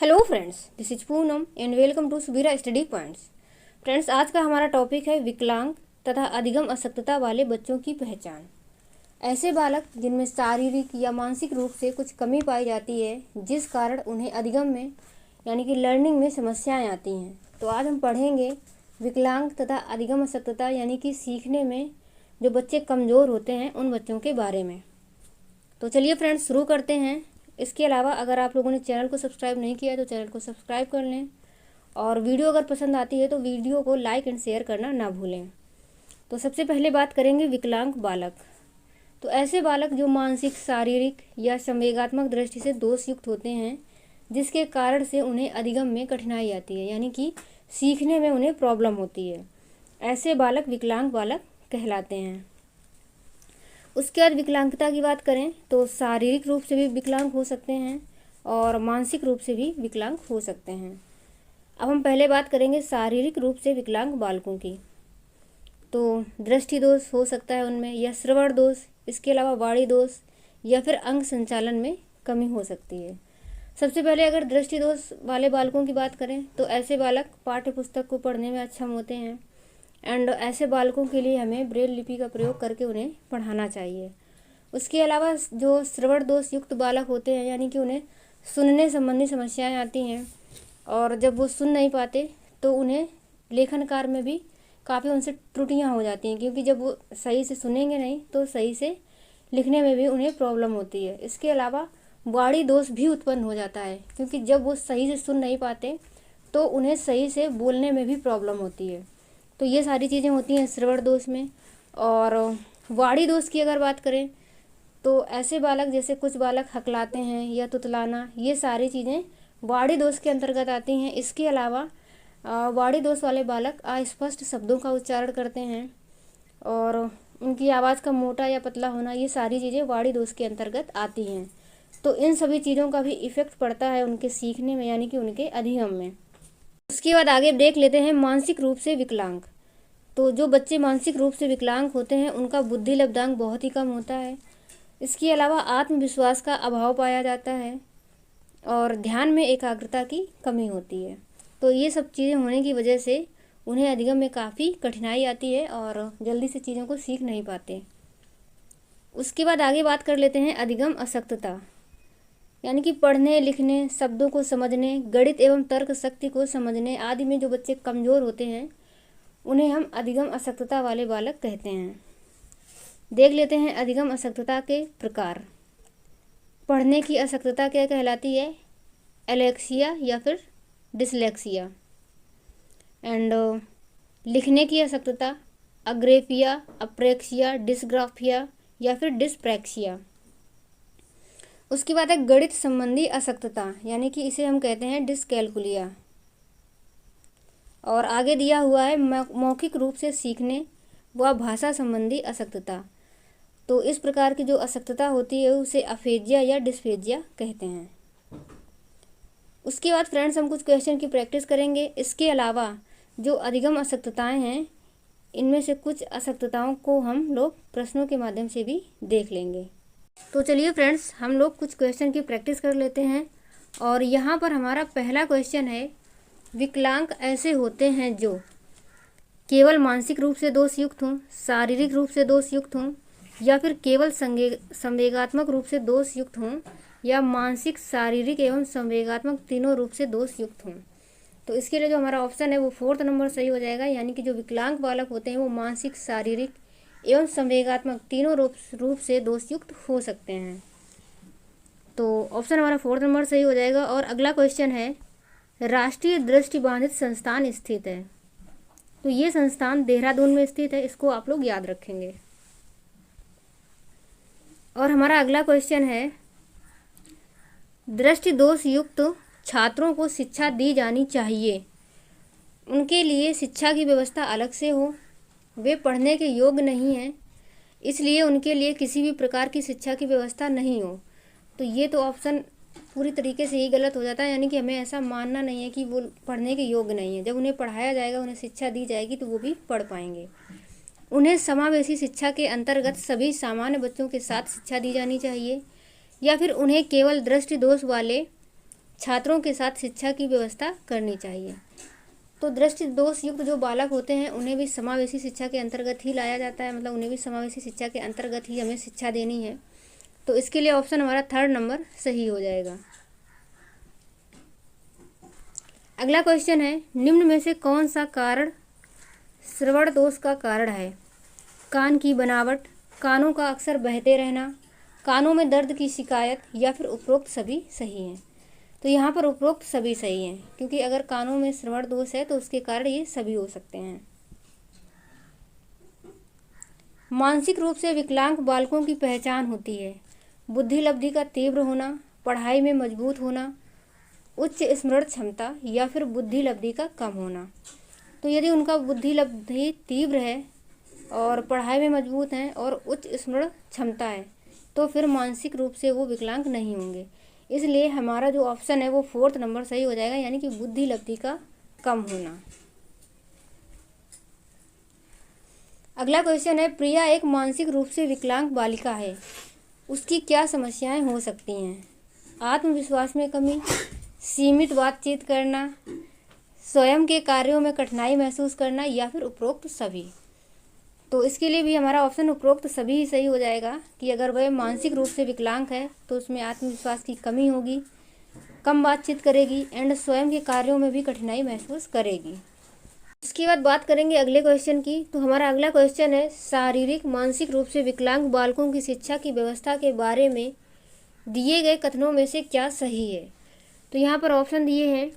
Hello friends, this is Poonam and welcome to सुबीरा study points. Friends, आज का हमारा टॉपिक है विकलांग तथा अधिगम अशक्तता वाले बच्चों की पहचान। ऐसे बालक जिनमें शारीरिक या मानसिक रूप से कुछ कमी पाई जाती है, जिस कारण उन्हें अधिगम में यानी कि लर्निंग में समस्याएं आती हैं। तो आज हम पढ़ेंगे विकलांग तथा अधिगम अशक्तता यानी कि सीखने में जो बच्चे कमज़ोर होते हैं उन बच्चों के बारे में। तो चलिए फ्रेंड्स, शुरू करते हैं। इसके अलावा अगर आप लोगों ने चैनल को सब्सक्राइब नहीं किया है तो चैनल को सब्सक्राइब कर लें, और वीडियो अगर पसंद आती है तो वीडियो को लाइक एंड शेयर करना ना भूलें। तो सबसे पहले बात करेंगे विकलांग बालक। तो ऐसे बालक जो मानसिक, शारीरिक या संवेगात्मक दृष्टि से दोषयुक्त होते हैं, जिसके कारण से उन्हें अधिगम में कठिनाई आती है, यानी कि सीखने में उन्हें प्रॉब्लम होती है, ऐसे बालक विकलांग बालक कहलाते हैं। उसके बाद विकलांगता की बात करें तो शारीरिक रूप से भी विकलांग हो सकते हैं और मानसिक रूप से भी विकलांग हो सकते हैं। अब हम पहले बात करेंगे शारीरिक रूप से विकलांग बालकों की। तो दृष्टि दोष हो सकता है उनमें, या श्रवण दोष, इसके अलावा वाणी दोष या फिर अंग संचालन में कमी हो सकती है। सबसे पहले अगर दृष्टि दोष वाले बालकों की बात करें तो ऐसे बालक पाठ्य पुस्तक को पढ़ने में अक्षम होते हैं, एंड ऐसे बालकों के लिए हमें ब्रेल लिपि का प्रयोग करके उन्हें पढ़ाना चाहिए। उसके अलावा जो श्रवण दोष युक्त बालक होते हैं, यानी कि उन्हें सुनने संबंधी समस्याएं आती हैं, और जब वो सुन नहीं पाते तो उन्हें लेखन कार्य में भी काफ़ी उनसे त्रुटियां हो जाती हैं, क्योंकि जब वो सही से सुनेंगे नहीं तो सही से लिखने में भी उन्हें प्रॉब्लम होती है। इसके अलावा वाणी दोष भी उत्पन्न हो जाता है, क्योंकि जब वो सही से सुन नहीं पाते तो उन्हें सही से बोलने में भी प्रॉब्लम होती है। तो ये सारी चीज़ें होती हैं श्रवण दोष में। और वाणी दोष की अगर बात करें तो ऐसे बालक, जैसे कुछ बालक हकलाते हैं या तुतलाना, ये सारी चीज़ें वाणी दोष के अंतर्गत आती हैं। इसके अलावा वाणी दोष वाले बालक अस्पष्ट शब्दों का उच्चारण करते हैं, और उनकी आवाज़ का मोटा या पतला होना, ये सारी चीज़ें वाणी दोष के अंतर्गत आती हैं। तो इन सभी चीज़ों का भी इफ़ेक्ट पड़ता है उनके सीखने में, यानी कि उनके अधिगम में। उसके बाद आगे देख लेते हैं मानसिक रूप से विकलांग। तो जो बच्चे मानसिक रूप से विकलांग होते हैं उनका बुद्धि लब्धांक बहुत ही कम होता है। इसके अलावा आत्मविश्वास का अभाव पाया जाता है और ध्यान में एकाग्रता की कमी होती है। तो ये सब चीज़ें होने की वजह से उन्हें अधिगम में काफ़ी कठिनाई आती है और जल्दी से चीज़ों को सीख नहीं पाते। उसके बाद आगे बात कर लेते हैं अधिगम अशक्तता, यानी कि पढ़ने, लिखने, शब्दों को समझने, गणित एवं तर्क शक्ति को समझने आदि में जो बच्चे कमज़ोर होते हैं उन्हें हम अधिगम अशक्तता वाले बालक कहते हैं। देख लेते हैं अधिगम अशक्तता के प्रकार। पढ़ने की अशक्तता क्या कहलाती है? एलेक्सिया या फिर डिसलेक्सिया। एंड लिखने की अशक्तता अग्रेफिया, अप्रेक्सिया, डिस्ग्राफिया या फिर डिस्प्रैक्सिया। उसके बाद है गणित संबंधी अशक्तता, यानी कि इसे हम कहते हैं डिसकैलकुलिया। और आगे दिया हुआ है मौखिक रूप से सीखने व भाषा संबंधी अशक्तता। तो इस प्रकार की जो अशक्तता होती है उसे अफेजिया या डिस्फेजिया कहते हैं। उसके बाद फ्रेंड्स हम कुछ क्वेश्चन की प्रैक्टिस करेंगे। इसके अलावा जो अधिगम अशक्तताएं हैं, इनमें से कुछ अशक्तताओं को हम लोग प्रश्नों के माध्यम से भी देख लेंगे। तो चलिए फ्रेंड्स, हम लोग कुछ क्वेश्चन की प्रैक्टिस कर लेते हैं। और यहाँ पर हमारा पहला क्वेश्चन है, विकलांग ऐसे होते हैं जो केवल मानसिक रूप से दोषयुक्त हों, शारीरिक रूप से दोषयुक्त हों, या फिर केवल संवेगात्मक रूप से दोषयुक्त हों, या मानसिक, शारीरिक एवं संवेगात्मक तीनों रूप से दोषयुक्त हों। तो इसके लिए जो हमारा ऑप्शन है वो 4th नंबर सही हो जाएगा, यानी कि जो विकलांग बालक होते हैं वो मानसिक, शारीरिक एवं संवेगात्मक तीनों रूप से दोषयुक्त हो सकते हैं। तो ऑप्शन हमारा 4th नंबर सही हो जाएगा। और अगला क्वेश्चन है, राष्ट्रीय दृष्टिबाधित संस्थान स्थित है। तो ये संस्थान देहरादून में स्थित है, इसको आप लोग याद रखेंगे। और हमारा अगला क्वेश्चन है, दृष्टि दोष युक्त छात्रों को शिक्षा दी जानी चाहिए, उनके लिए शिक्षा की व्यवस्था अलग से हो, वे पढ़ने के योग्य नहीं हैं, इसलिए उनके लिए किसी भी प्रकार की शिक्षा की व्यवस्था नहीं हो। तो ये तो ऑप्शन पूरी तरीके से ही गलत हो जाता है, यानी कि हमें ऐसा मानना नहीं है कि वो पढ़ने के योग्य नहीं है। जब उन्हें पढ़ाया जाएगा, उन्हें शिक्षा दी जाएगी तो वो भी पढ़ पाएंगे। उन्हें समावेशी शिक्षा के अंतर्गत सभी सामान्य बच्चों के साथ शिक्षा दी जानी चाहिए, या फिर उन्हें केवल दृष्टि दोष वाले छात्रों के साथ शिक्षा की व्यवस्था करनी चाहिए। तो दृष्टि दोष युक्त जो बालक होते हैं उन्हें भी समावेशी शिक्षा के अंतर्गत ही लाया जाता है, मतलब उन्हें भी समावेशी शिक्षा के अंतर्गत ही हमें शिक्षा देनी है। तो इसके लिए ऑप्शन हमारा 3rd नंबर सही हो जाएगा। अगला क्वेश्चन है, निम्न में से कौन सा कारण श्रवण दोष का कारण है? कान की बनावट, कानों का अक्सर बहते रहना, कानों में दर्द की शिकायत, या फिर उपरोक्त सभी सही हैं। तो यहाँ पर उपरोक्त सभी सही हैं, क्योंकि अगर कानों में श्रवण दोष है तो उसके कारण ये सभी हो सकते हैं। मानसिक रूप से विकलांग बालकों की पहचान होती है बुद्धि लब्धि का तीव्र होना, पढ़ाई में मजबूत होना, उच्च स्मरण क्षमता, या फिर बुद्धि लब्धि का कम होना। तो यदि उनका बुद्धि लब्धि तीव्र है और पढ़ाई में मजबूत हैं और उच्च स्मरण क्षमता है तो फिर मानसिक रूप से वो विकलांग नहीं होंगे। इसलिए हमारा जो ऑप्शन है वो 4th नंबर सही हो जाएगा, यानी कि बुद्धि लब्धि का कम होना। अगला क्वेश्चन है, प्रिया एक मानसिक रूप से विकलांग बालिका है, उसकी क्या समस्याएं हो सकती हैं? आत्मविश्वास में कमी, सीमित बातचीत करना, स्वयं के कार्यों में कठिनाई महसूस करना, या फिर उपरोक्त सभी। तो इसके लिए भी हमारा ऑप्शन उपरोक्त सभी ही सही हो जाएगा कि अगर वह मानसिक रूप से विकलांग है तो उसमें आत्मविश्वास की कमी होगी, कम बातचीत करेगी एंड स्वयं के कार्यों में भी कठिनाई महसूस करेगी। इसके बाद बात करेंगे अगले क्वेश्चन की। तो हमारा अगला क्वेश्चन है, शारीरिक मानसिक रूप से विकलांग बालकों की शिक्षा की व्यवस्था के बारे में दिए गए कथनों में से क्या सही है? तो यहाँ पर ऑप्शन दिए हैं,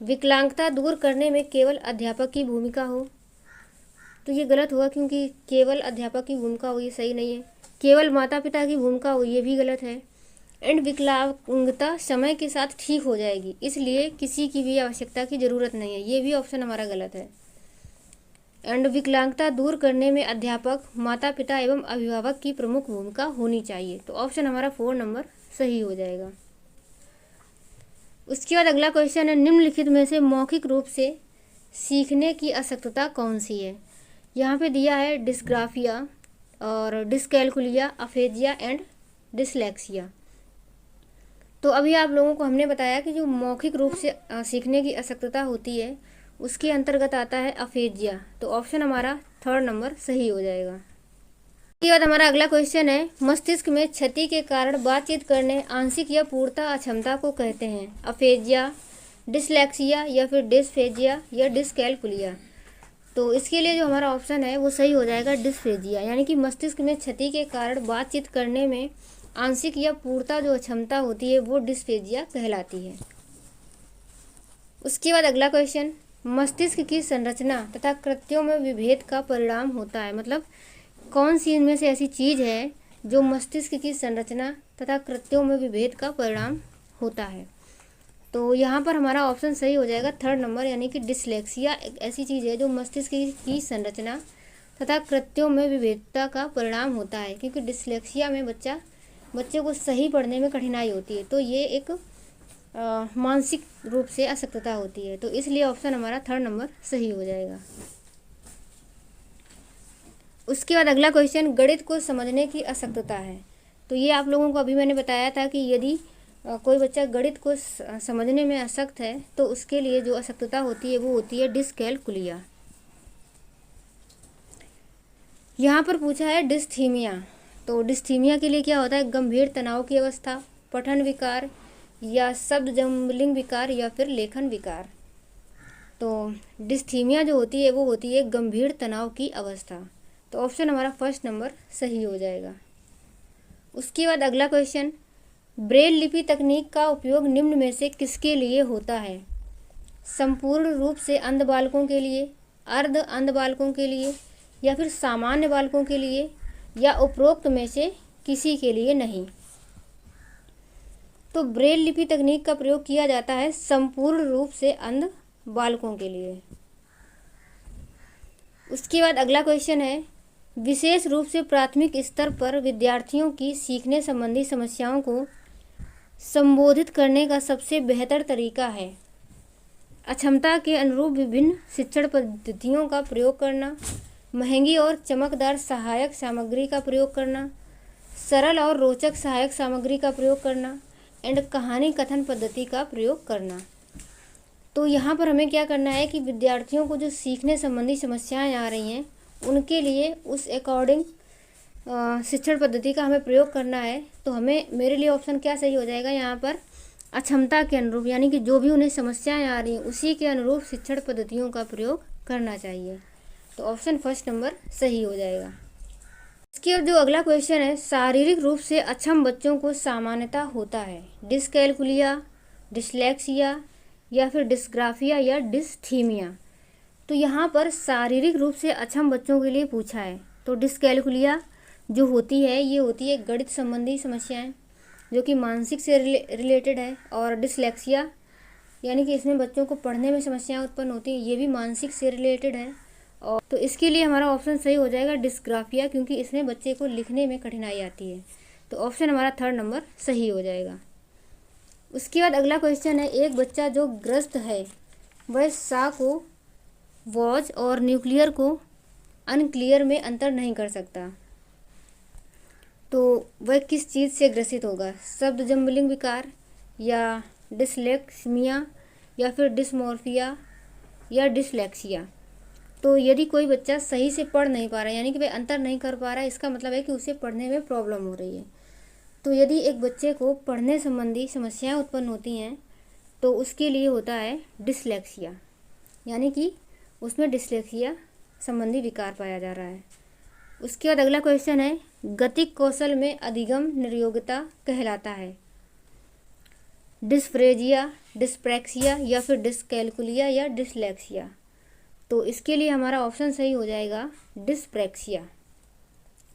विकलांगता दूर करने में केवल अध्यापक की भूमिका हो। तो ये गलत हुआ, क्योंकि केवल अध्यापक की भूमिका हो ये सही नहीं है। केवल माता पिता की भूमिका हो ये भी गलत है। एंड विकलांगता समय के साथ ठीक हो जाएगी, इसलिए किसी की भी आवश्यकता की ज़रूरत नहीं है, ये भी ऑप्शन हमारा गलत है। एंड विकलांगता दूर करने में अध्यापक, माता पिता एवं अभिभावक की प्रमुख भूमिका होनी चाहिए। तो ऑप्शन हमारा 4 नंबर सही हो जाएगा। उसके बाद अगला क्वेश्चन है, निम्नलिखित में से मौखिक रूप से सीखने की अशक्तता कौन सी है? यहाँ पे दिया है डिस्ग्राफिया और डिस्कैलकुलिया, अफेजिया एंड डिसलेक्सिया। तो अभी आप लोगों को हमने बताया कि जो मौखिक रूप से सीखने की अशक्तता होती है उसके अंतर्गत आता है अफेजिया। तो ऑप्शन हमारा 3rd नंबर सही हो जाएगा। इसके बाद हमारा अगला क्वेश्चन है, मस्तिष्क में क्षति के कारण बातचीत करने आंशिक या पूर्णतः अक्षमता को कहते हैं? अफेजिया, डिसलेक्सिया, या फिर डिस्फेजिया, या डिस्कैलकुलिया। तो इसके लिए जो हमारा ऑप्शन है वो सही हो जाएगा डिस्फेजिया, यानी कि मस्तिष्क में क्षति के कारण बातचीत करने में आंशिक या पूर्णतः जो क्षमता होती है वो डिस्फेजिया कहलाती है। उसके बाद अगला क्वेश्चन, मस्तिष्क की संरचना तथा कृत्यों में विभेद का परिणाम होता है? मतलब कौन सी इनमें से ऐसी चीज़ है जो मस्तिष्क की संरचना तथा कृत्यों में विभेद का परिणाम होता है? तो यहाँ पर हमारा ऑप्शन सही हो जाएगा 3rd नंबर, यानी कि डिसलेक्सिया एक ऐसी चीज़ है जो मस्तिष्क की संरचना तथा कृत्यों में विभेदता का परिणाम होता है, क्योंकि डिसलेक्सिया में बच्चे को सही पढ़ने में कठिनाई होती है। तो ये एक मानसिक रूप से अशक्तता होती है, तो इसलिए ऑप्शन हमारा 3rd नंबर सही हो जाएगा। उसके बाद अगला क्वेश्चन, गणित को समझने की अशक्तता है। तो ये आप लोगों को अभी मैंने बताया था कि यदि कोई बच्चा गणित को समझने में अशक्त है तो उसके लिए जो अशक्तता होती है वो होती है डिस्कैलकुलिया। यहाँ पर पूछा है डिस्थीमिया। तो डिस्थीमिया के लिए क्या होता है? गंभीर तनाव की अवस्था, पठन विकार, या शब्द जम्बलिंग विकार, या फिर लेखन विकार। तो डिस्थीमिया जो होती है वो होती है गंभीर तनाव की अवस्था। तो ऑप्शन हमारा 1st नंबर सही हो जाएगा। उसके बाद अगला क्वेश्चन, ब्रेल लिपि तकनीक का उपयोग निम्न में से किसके लिए होता है? संपूर्ण रूप से अंध बालकों के लिए, अर्ध अंध बालकों के लिए, या फिर सामान्य बालकों के लिए, या उपरोक्त में से किसी के लिए नहीं? तो ब्रेल लिपि तकनीक का प्रयोग किया जाता है संपूर्ण रूप से अंध बालकों के लिए। उसके बाद अगला क्वेश्चन है, विशेष रूप से प्राथमिक स्तर पर विद्यार्थियों की सीखने संबंधी समस्याओं को संबोधित करने का सबसे बेहतर तरीका है? अक्षमता के अनुरूप विभिन्न शिक्षण पद्धतियों का प्रयोग करना, महंगी और चमकदार सहायक सामग्री का प्रयोग करना, सरल और रोचक सहायक सामग्री का प्रयोग करना, एंड कहानी कथन पद्धति का प्रयोग करना। तो यहाँ पर हमें क्या करना है कि विद्यार्थियों को जो सीखने संबंधी समस्याएं आ रही हैं उनके लिए उस अकॉर्डिंग शिक्षण पद्धति का हमें प्रयोग करना है। तो हमें मेरे लिए ऑप्शन क्या सही हो जाएगा यहाँ पर, अक्षमता के अनुरूप, यानी कि जो भी उन्हें समस्याएं आ रही हैं उसी के अनुरूप शिक्षण पद्धतियों का प्रयोग करना चाहिए। तो ऑप्शन फर्स्ट नंबर सही हो जाएगा। इसके जो अगला क्वेश्चन है, शारीरिक रूप से अक्षम बच्चों को सामान्यतः होता है डिसकैलकुलिया, डिसलेक्सिया या फिर डिस्ग्राफिया या डिस्थीमिया। तो यहाँ पर शारीरिक रूप से अक्षम बच्चों के लिए पूछा है। तो डिसकैलकुलिया जो होती है ये होती है गणित संबंधी समस्याएं जो कि मानसिक से रिलेटेड है, और डिसलेक्सिया यानी कि इसमें बच्चों को पढ़ने में समस्याएं उत्पन्न होती हैं, ये भी मानसिक से रिलेटेड है। और तो इसके लिए हमारा ऑप्शन सही हो जाएगा डिस्ग्राफिया, क्योंकि इसमें बच्चे को लिखने में कठिनाई आती है। तो ऑप्शन हमारा थर्ड नंबर सही हो जाएगा। उसके बाद अगला क्वेश्चन है, एक बच्चा जो ग्रस्त है वह सा को वॉज और न्यूक्लियर को अनक्लियर में अंतर नहीं कर सकता, तो वह किस चीज़ से ग्रसित होगा, शब्द जम्बलिंग विकार या डिसलेक्सिमिया या फिर डिसमॉर्फिया या डिसलेक्सिया। तो यदि कोई बच्चा सही से पढ़ नहीं पा रहा है, यानी कि वह अंतर नहीं कर पा रहा है, इसका मतलब है कि उसे पढ़ने में प्रॉब्लम हो रही है। तो यदि एक बच्चे को पढ़ने संबंधी समस्याएं उत्पन्न होती हैं तो उसके लिए होता है डिसलेक्सिया, यानी कि उसमें डिसलेक्सिया संबंधी विकार पाया जा रहा है। उसके बाद अगला क्वेश्चन है, गतिक कौशल में अधिगम निर्योग्यता कहलाता है डिस्फ्रेजिया, डिस्प्रैक्सिया या फिर डिसकैलकुलिया या डिसलेक्सिया। तो इसके लिए हमारा ऑप्शन सही हो जाएगा डिस्प्रैक्सिया,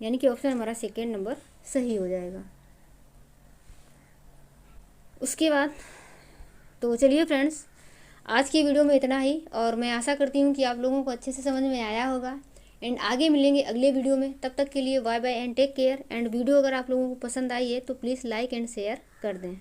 यानी कि ऑप्शन हमारा सेकेंड नंबर सही हो जाएगा। उसके बाद तो चलिए फ्रेंड्स, आज की वीडियो में इतना ही, और मैं आशा करती हूँ कि आप लोगों को अच्छे से समझ में आया होगा। एंड आगे मिलेंगे अगले वीडियो में, तब तक के लिए bye bye and take care. And video अगर आप लोगों को पसंद आई है तो प्लीज़ लाइक एंड शेयर कर दें।